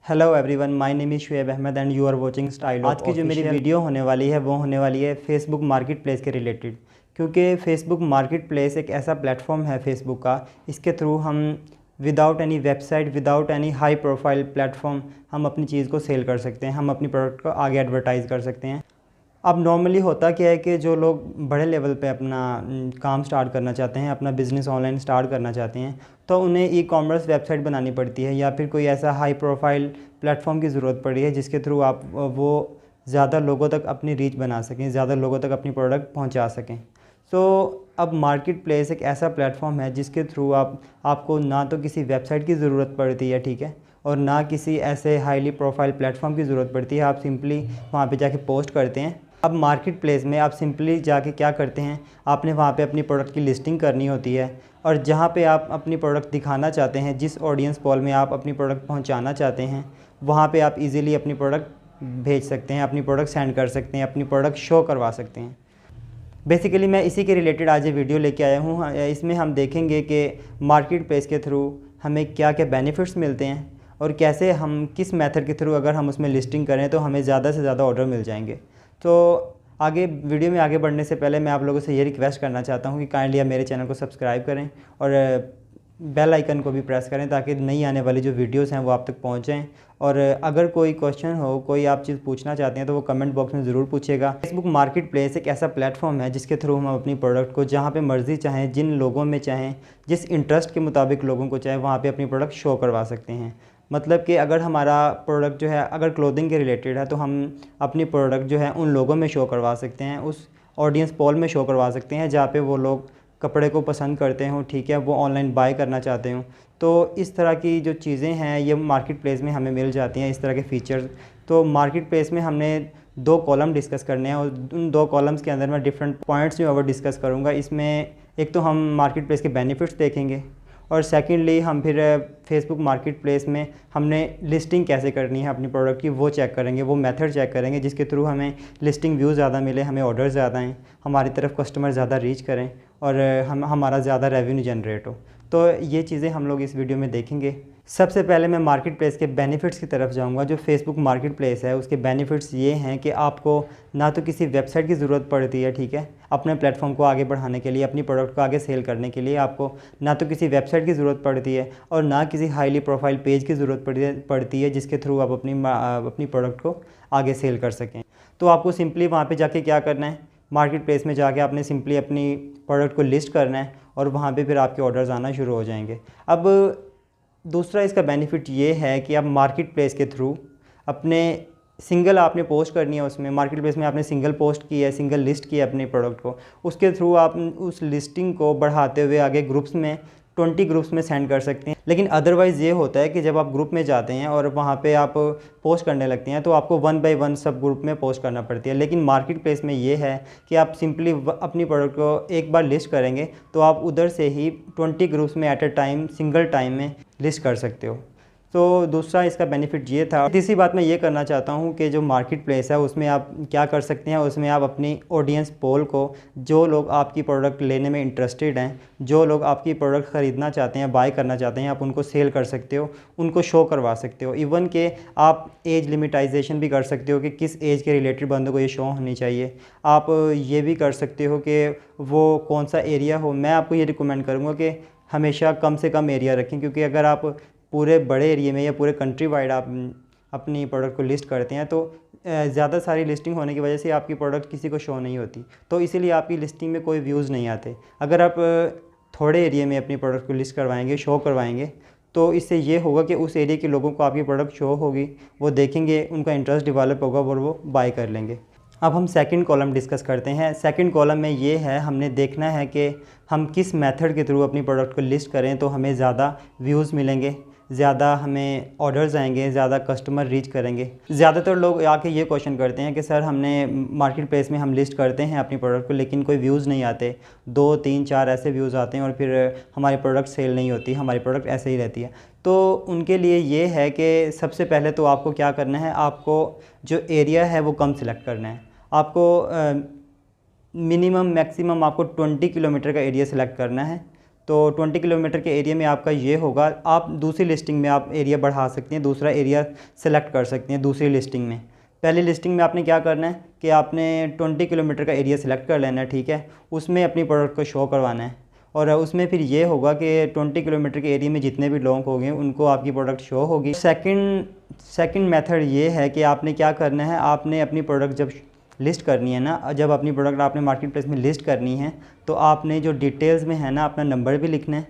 Hello everyone, my name is Shoaib Ahmed and you are watching style. आज की जो मेरी वीडियो होने वाली है वो होने वाली है फेसबुक मार्केट प्लेस के रिलेटेड। क्योंकि फेसबुक मार्केट प्लेस एक ऐसा प्लेटफॉर्म है फेसबुक का, इसके थ्रू हम without any website, without any high profile platform हम अपनी चीज़ को सेल कर सकते हैं, हम अपनी प्रोडक्ट को आगे एडवर्टाइज़ कर सकते हैं। अब नॉर्मली होता क्या है कि जो लोग बड़े लेवल पे अपना काम स्टार्ट करना चाहते हैं, अपना बिज़नेस ऑनलाइन स्टार्ट करना चाहते हैं, तो उन्हें ई कॉमर्स वेबसाइट बनानी पड़ती है या फिर कोई ऐसा हाई प्रोफाइल प्लेटफॉर्म की ज़रूरत पड़ी है जिसके थ्रू आप वो ज़्यादा लोगों तक अपनी रीच बना सकें, ज़्यादा लोगों तक अपनी प्रोडक्ट पहुंचा सकें। तो अब मार्केट प्लेस एक ऐसा प्लेटफॉर्म है जिसके थ्रू आपको ना तो किसी वेबसाइट की ज़रूरत पड़ती है, ठीक है, और ना किसी ऐसे हाईली प्रोफाइल प्लेटफॉर्म की ज़रूरत पड़ती है। आप सिंपली वहाँ पे जाके पोस्ट करते हैं। अब मार्केट प्लेस में आप सिंपली जाके क्या करते हैं, आपने वहाँ पे अपनी प्रोडक्ट की लिस्टिंग करनी होती है और जहाँ पे आप अपनी प्रोडक्ट दिखाना चाहते हैं, जिस ऑडियंस पॉल में आप अपनी प्रोडक्ट पहुँचाना चाहते हैं, वहाँ पे आप इजीली अपनी प्रोडक्ट भेज सकते हैं, अपनी प्रोडक्ट सेंड कर सकते हैं, अपनी प्रोडक्ट शो करवा सकते हैं। बेसिकली मैं इसी के रिलेटेड आज ये वीडियो लेके आया हूँ। इसमें हम देखेंगे कि मार्केट प्लेस के थ्रू हमें क्या क्या बेनिफिट्स मिलते हैं और कैसे हम किस मेथड के थ्रू अगर हम उसमें लिस्टिंग करें तो हमें ज़्यादा से ज़्यादा ऑर्डर मिल जाएंगे। तो आगे वीडियो में आगे बढ़ने से पहले मैं आप लोगों से ये रिक्वेस्ट करना चाहता हूँ कि काइंडली आप मेरे चैनल को सब्सक्राइब करें और बेल आइकन को भी प्रेस करें ताकि नई आने वाली जो वीडियोस हैं वो आप तक पहुँच जाएँ। और अगर कोई क्वेश्चन हो, कोई आप चीज़ पूछना चाहते हैं तो वो कमेंट बॉक्स में ज़रूर पूछिएगा। फेसबुक मार्केट प्लेस एक ऐसा प्लेटफॉर्म है जिसके थ्रू हम अपनी प्रोडक्ट को जहाँ पे मर्ज़ी चाहें, जिन लोगों में चाहें, जिस इंटरेस्ट के मुताबिक लोगों को चाहे वहाँ पे अपनी प्रोडक्ट शो करवा सकते हैं। मतलब कि अगर हमारा प्रोडक्ट जो है अगर क्लोथिंग के रिलेटेड है तो हम अपनी प्रोडक्ट जो है उन लोगों में शो करवा सकते हैं, उस ऑडियंस पोल में शो करवा सकते हैं जहाँ पे वो लोग कपड़े को पसंद करते हों, ठीक है, वो ऑनलाइन बाय करना चाहते हों। तो इस तरह की जो चीज़ें हैं ये मार्केट प्लेस में हमें मिल जाती हैं, इस तरह के फ़ीचर्स। तो मार्केट प्लेस में हमने 2 कॉलम डिस्कस करने हैं और उन 2 कॉलम्स के अंदर मैं डिफरेंट पॉइंट्स जो है वो डिस्कस करूँगा। इसमें एक तो हम मार्केट प्लेस के बेनिफिट्स देखेंगे और सेकेंडली हम फिर फेसबुक मार्केट प्लेस में हमने लिस्टिंग कैसे करनी है अपनी प्रोडक्ट की वो चेक करेंगे, वो मेथड चेक करेंगे जिसके थ्रू हमें लिस्टिंग व्यू ज़्यादा मिले, हमें ऑर्डर ज़्यादा आएँ, हमारी तरफ कस्टमर ज़्यादा रीच करें और हमारा ज़्यादा रेवेन्यू जनरेट हो। तो ये चीज़ें हम लोग इस वीडियो में देखेंगे। सबसे पहले मैं मार्केट प्लेस के बेनिफिट्स की तरफ जाऊंगा। जो फेसबुक मार्केट प्लेस है उसके बेनिफिट्स ये हैं कि आपको ना तो किसी वेबसाइट की ज़रूरत पड़ती है, ठीक है, अपने प्लेटफॉर्म को आगे बढ़ाने के लिए, अपनी प्रोडक्ट को आगे सेल करने के लिए आपको ना तो किसी वेबसाइट की ज़रूरत पड़ती है और ना किसी हाईली प्रोफाइल पेज की ज़रूरत पड़ती है जिसके थ्रू आप अपनी प्रोडक्ट को आगे सेल कर सकें। तो आपको सिंपली वहाँ पर जाके क्या करना है, मार्केट प्लेस में जाके आपने सिंपली अपनी प्रोडक्ट को लिस्ट करना है और वहाँ पे फिर आपके ऑर्डर्स आना शुरू हो जाएंगे। अब दूसरा इसका बेनिफिट ये है कि आप मार्केट प्लेस के थ्रू अपने सिंगल आपने पोस्ट करनी है, उसमें मार्केट प्लेस में आपने सिंगल पोस्ट की है, सिंगल लिस्ट की है अपनी प्रोडक्ट को, उसके थ्रू आप उस लिस्टिंग को बढ़ाते हुए आगे ग्रुप्स में 20 ग्रुप्स में सेंड कर सकते हैं। लेकिन अदरवाइज़ ये होता है कि जब आप ग्रुप में जाते हैं और वहाँ पे आप पोस्ट करने लगते हैं तो आपको 1 बाय 1 सब ग्रुप में पोस्ट करना पड़ती है। लेकिन मार्केट प्लेस में ये है कि आप सिंपली अपनी प्रोडक्ट को एक बार लिस्ट करेंगे तो आप उधर से ही 20 ग्रुप्स में at a time, single time में लिस्ट कर सकते हो। तो दूसरा इसका बेनिफिट ये था। तीसरी बात मैं ये करना चाहता हूँ कि जो मार्केट प्लेस है उसमें आप क्या कर सकते हैं, उसमें आप अपनी ऑडियंस पोल को, जो लोग आपकी प्रोडक्ट लेने में इंटरेस्टेड हैं, जो लोग आपकी प्रोडक्ट ख़रीदना चाहते हैं, बाय करना चाहते हैं, आप उनको सेल कर सकते हो, उनको शो करवा सकते हो। इवन कि आप एज लिमिटाइजेशन भी कर सकते हो कि किस एज के रिलेटेड बंदों को ये शो होनी चाहिए। आप ये भी कर सकते हो कि वो कौन सा एरिया हो। मैं आपको ये रिकमेंड करूँगा कि हमेशा कम से कम एरिया रखें, क्योंकि अगर आप पूरे बड़े एरिया में या पूरे कंट्री वाइड आप अपनी प्रोडक्ट को लिस्ट करते हैं तो ज़्यादा सारी लिस्टिंग होने की वजह से आपकी प्रोडक्ट किसी को शो नहीं होती, तो इसीलिए आपकी लिस्टिंग में कोई व्यूज़ नहीं आते। अगर आप थोड़े एरिया में अपनी प्रोडक्ट को लिस्ट करवाएंगे, शो करवाएंगे, तो इससे ये होगा कि उस एरिया के लोगों को आपकी प्रोडक्ट शो होगी, वो देखेंगे, उनका इंटरेस्ट डेवलप होगा और वो बाय कर लेंगे। अब हम सेकंड कॉलम डिस्कस करते हैं। सेकंड कॉलम में ये है, हमने देखना है कि हम किस मेथड के थ्रू अपनी प्रोडक्ट को लिस्ट करें तो हमें ज़्यादा व्यूज़ मिलेंगे, ज़्यादा हमें ऑर्डर्स आएंगे, ज़्यादा कस्टमर रीच करेंगे। ज़्यादातर लोग आके ये क्वेश्चन करते हैं कि सर हमने मार्केट प्लेस में हम लिस्ट करते हैं अपनी प्रोडक्ट को लेकिन कोई व्यूज़ नहीं आते, 2, 3, 4 ऐसे व्यूज़ आते हैं और फिर हमारी प्रोडक्ट सेल नहीं होती, हमारी प्रोडक्ट ऐसे ही रहती है। तो उनके लिए ये है कि सबसे पहले तो आपको क्या करना है, आपको जो एरिया है वो कम सिलेक्ट करना है। आपको मिनिमम मैक्सिमम आपको 20 किलोमीटर का एरिया सेलेक्ट करना है। तो 20 किलोमीटर के एरिया में आपका ये होगा। आप दूसरी लिस्टिंग में आप एरिया बढ़ा सकते हैं, दूसरा एरिया सेलेक्ट कर सकते हैं दूसरी लिस्टिंग में। पहली लिस्टिंग में आपने क्या करना है कि आपने 20 किलोमीटर का एरिया सेलेक्ट कर लेना है, ठीक है। उसमें अपनी प्रोडक्ट को शो करवाना है और उसमें फिर ये होगा कि 20 किलोमीटर के एरिया में जितने भी लोग होंगे उनको आपकी प्रोडक्ट शो होगी। सेकंड मेथड ये है कि आपने क्या करना है, आपने अपनी प्रोडक्ट जब लिस्ट करनी है ना, जब अपनी प्रोडक्ट आपने मार्केट प्लेस में लिस्ट करनी है तो आपने जो डिटेल्स में है ना अपना नंबर भी लिखना है,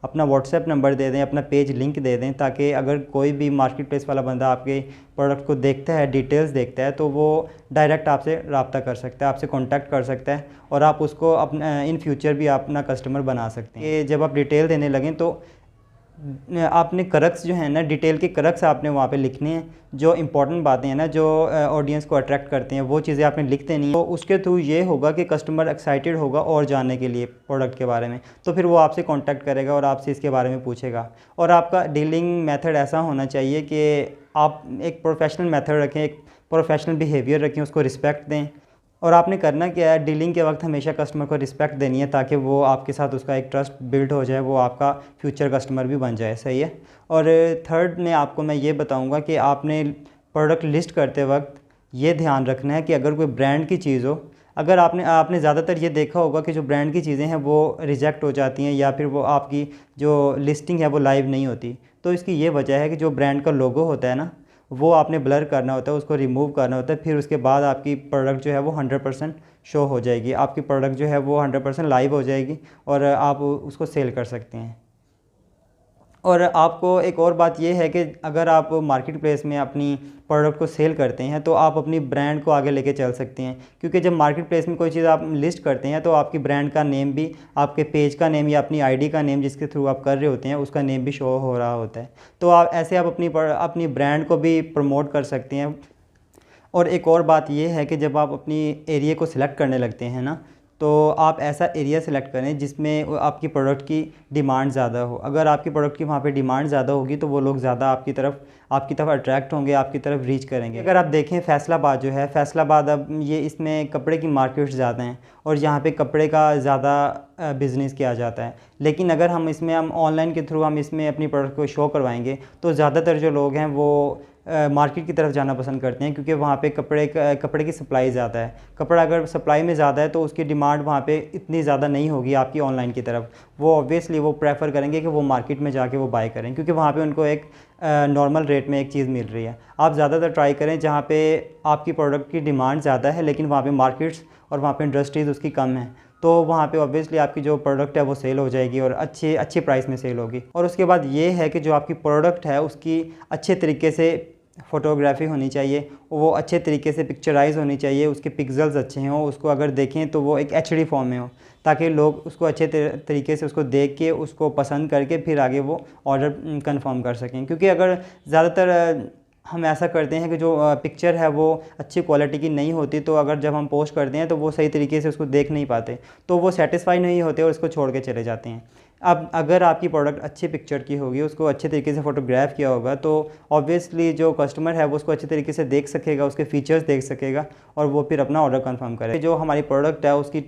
अपना व्हाट्सएप नंबर दे दें, अपना पेज लिंक दे दें, ताकि अगर कोई भी मार्केट प्लेस वाला बंदा आपके प्रोडक्ट को देखता है, डिटेल्स देखता है, तो वो डायरेक्ट आपसे रब्ता कर सकता है, आपसे कांटेक्ट कर सकता है और आप उसको अपना इन फ्यूचर भी अपना कस्टमर बना सकते हैं। जब आप डिटेल देने लगें तो आपने करक्स जो है ना, डिटेल के करक्स आपने वहाँ पे लिखने हैं, जो इंपॉर्टेंट बातें हैं ना, जो ऑडियंस को अट्रैक्ट करते हैं, वो चीज़ें आपने लिख देनी है। तो उसके थ्रू ये होगा कि कस्टमर एक्साइटेड होगा और जानने के लिए प्रोडक्ट के बारे में, तो फिर वो आपसे कांटेक्ट करेगा और आपसे इसके बारे में पूछेगा। और आपका डीलिंग मेथड ऐसा होना चाहिए कि आप एक प्रोफेशनल मेथड रखें, एक प्रोफेशनल बिहेवियर रखें, उसको रिस्पेक्ट दें। और आपने करना क्या है, डीलिंग के वक्त हमेशा कस्टमर को रिस्पेक्ट देनी है, ताकि वो आपके साथ उसका एक ट्रस्ट बिल्ड हो जाए, वो आपका फ्यूचर कस्टमर भी बन जाए, सही है। और थर्ड में आपको मैं ये बताऊंगा कि आपने प्रोडक्ट लिस्ट करते वक्त ये ध्यान रखना है कि अगर कोई ब्रांड की चीज़ हो, अगर आपने ज़्यादातर ये देखा होगा कि जो ब्रांड की चीज़ें हैं वो रिजेक्ट हो जाती हैं या फिर वो आपकी जो लिस्टिंग है वो लाइव नहीं होती। तो इसकी ये वजह है कि जो ब्रांड का लोगो होता है ना, वो आपने ब्लर करना होता है, उसको रिमूव करना होता है, फिर उसके बाद आपकी प्रोडक्ट जो है वो 100% शो हो जाएगी, आपकी प्रोडक्ट जो है वो 100% लाइव हो जाएगी और आप उसको सेल कर सकते हैं। और आपको एक और बात ये है कि अगर आप मार्केट प्लेस में अपनी प्रोडक्ट को सेल करते हैं तो आप अपनी ब्रांड को आगे लेके चल सकते हैं, क्योंकि जब मार्केट प्लेस में कोई चीज़ आप लिस्ट करते हैं तो आपकी ब्रांड का नेम भी, आपके पेज का नेम या अपनी आईडी का नेम जिसके थ्रू आप कर रहे होते हैं उसका नेम भी शो हो रहा होता है। तो आप ऐसे आप अपनी ब्रांड को भी प्रमोट कर सकते हैं। और एक और बात ये है कि जब आप अपनी एरिया को सिलेक्ट करने लगते हैं ना, तो आप ऐसा एरिया सेलेक्ट करें जिसमें आपकी प्रोडक्ट की डिमांड ज़्यादा हो। अगर आपकी प्रोडक्ट की वहाँ पे डिमांड ज़्यादा होगी तो वो लोग ज़्यादा आपकी तरफ अट्रैक्ट होंगे, आपकी तरफ रीच करेंगे। अगर आप देखें फैसलाबाद जो है, फैसलाबाद अब ये इसमें कपड़े की मार्केट्स ज़्यादा हैं और यहाँ पे कपड़े का ज़्यादा बिज़नेस किया जाता है। लेकिन अगर हम ऑनलाइन के थ्रू हम इसमें अपनी प्रोडक्ट को शो करवाएंगे तो ज़्यादातर जो लोग हैं वो मार्केट की तरफ जाना पसंद करते हैं, क्योंकि वहाँ पे कपड़े की सप्लाई ज़्यादा है। कपड़ा अगर सप्लाई में ज़्यादा है तो उसकी डिमांड वहाँ पे इतनी ज़्यादा नहीं होगी आपकी ऑनलाइन की तरफ। वो ऑब्वियसली वो प्रेफर करेंगे कि वो मार्केट में जाके वो बाय करें, क्योंकि वहाँ पे उनको एक नॉर्मल रेट में एक चीज़ मिल रही है। आप ज़्यादातर ट्राई करें जहाँ पे आपकी प्रोडक्ट की डिमांड ज़्यादा है लेकिन वहाँ पर मार्केट्स और वहाँ पर इंडस्ट्रीज़ उसकी कम है, तो वहाँ पे ऑब्वियसली आपकी जो प्रोडक्ट है वो सेल हो जाएगी और अच्छे प्राइस में सेल होगी। और उसके बाद ये है कि जो आपकी प्रोडक्ट है उसकी अच्छे तरीके से फ़ोटोग्राफी होनी चाहिए, वो अच्छे तरीके से पिक्चराइज़ होनी चाहिए, उसके पिक्सल्स अच्छे हों, उसको अगर देखें तो वो एक HD फॉर्म में हो, ताकि लोग उसको अच्छे तरीके से उसको देख के उसको पसंद करके फिर आगे वो ऑर्डर कंफर्म कर सकें। क्योंकि अगर ज़्यादातर हम ऐसा करते हैं कि जो पिक्चर है वो अच्छी क्वालिटी की नहीं होती, तो अगर जब हम पोस्ट करते हैं तो वो सही तरीके से उसको देख नहीं पाते, तो वो सेटिस्फाई नहीं होते और उसको छोड़ के चले जाते हैं। अब अगर आपकी प्रोडक्ट अच्छी पिक्चर की होगी, उसको अच्छे तरीके से फ़ोटोग्राफ किया होगा, तो ऑब्वियसली जो कस्टमर है वो उसको अच्छे तरीके से देख सकेगा, उसके फीचर्स देख सकेगा और वो फिर अपना ऑर्डर कंफर्म करेगा। जो हमारी प्रोडक्ट है उसकी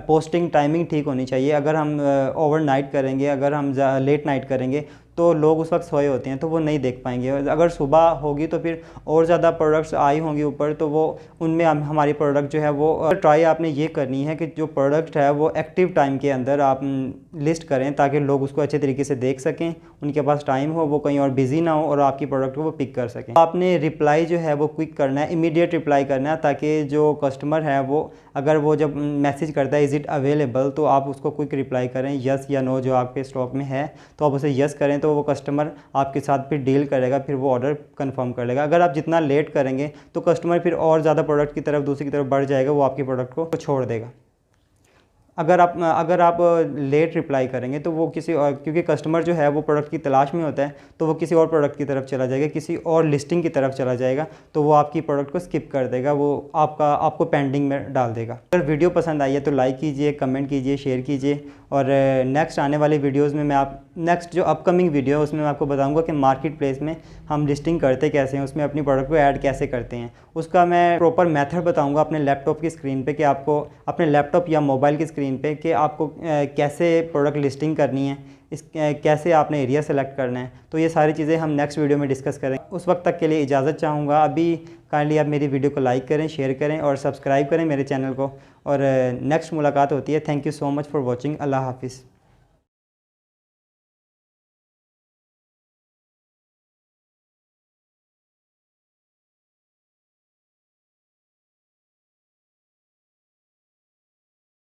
पोस्टिंग टाइमिंग ठीक होनी चाहिए। अगर हम ओवरनाइट करेंगे, अगर हम लेट नाइट करेंगे तो लोग उस वक्त सोए होते हैं तो वो नहीं देख पाएंगे। अगर सुबह होगी तो फिर और ज़्यादा प्रोडक्ट्स आई होंगी ऊपर, तो वो उनमें हमारी प्रोडक्ट जो है वो ट्राई आपने ये करनी है कि जो प्रोडक्ट है वो एक्टिव टाइम के अंदर आप लिस्ट करें, ताकि लोग उसको अच्छे तरीके से देख सकें, उनके पास टाइम हो, वो कहीं और बिज़ी ना हो और आपकी प्रोडक्ट को वो पिक कर सकें। आपने रिप्लाई जो है वो क्विक करना है, इमीडिएट रिप्लाई करना है, ताकि जो कस्टमर है वो अगर वो जब मैसेज करता है इज़ इट अवेलेबल, तो आप उसको क्विक रिप्लाई करें, यस या नो, जो आपके स्टॉक में है तो आप उसे यस करें, तो वो कस्टमर आपके साथ फिर डील करेगा, फिर वो ऑर्डर कंफर्म कर लेगा। अगर आप जितना लेट करेंगे तो कस्टमर फिर और ज़्यादा प्रोडक्ट की तरफ दूसरी की तरफ बढ़ जाएगा, वो आपकी प्रोडक्ट को छोड़ देगा। अगर आप लेट रिप्लाई करेंगे तो वो किसी और, क्योंकि कस्टमर जो है वो प्रोडक्ट की तलाश में होता है, तो वो किसी और प्रोडक्ट की तरफ चला जाएगा, किसी और लिस्टिंग की तरफ चला जाएगा, तो वो आपकी प्रोडक्ट को स्किप कर देगा, वो आपको पेंडिंग में डाल देगा। अगर वीडियो पसंद आई है तो लाइक कीजिए, कमेंट कीजिए, शेयर कीजिए और नेक्स्ट आने वाली वीडियोज़ में मैं नेक्स्ट जो अपकमिंग वीडियो है उसमें मैं आपको बताऊंगा कि मार्केट प्लेस में हम लिस्टिंग करते कैसे हैं, उसमें अपनी प्रोडक्ट को ऐड कैसे करते हैं। उसका मैं प्रॉपर मेथड बताऊंगा अपने लैपटॉप की स्क्रीन पे कि आपको अपने लैपटॉप या मोबाइल की स्क्रीन पे कि आपको कैसे प्रोडक्ट लिस्टिंग करनी है, कैसे आपने एरिया सेलेक्ट करना है। तो ये सारी चीज़ें हम नेक्स्ट वीडियो में डिस्कस करेंगे। उस वक्त तक के लिए इजाज़त चाहूँगा। अभी काइंडली आप मेरी वीडियो को लाइक करें, शेयर करें और सब्सक्राइब करें मेरे चैनल को। और नेक्स्ट मुलाकात होती है। Thank you so much for watching. अल्लाह हाफिज़।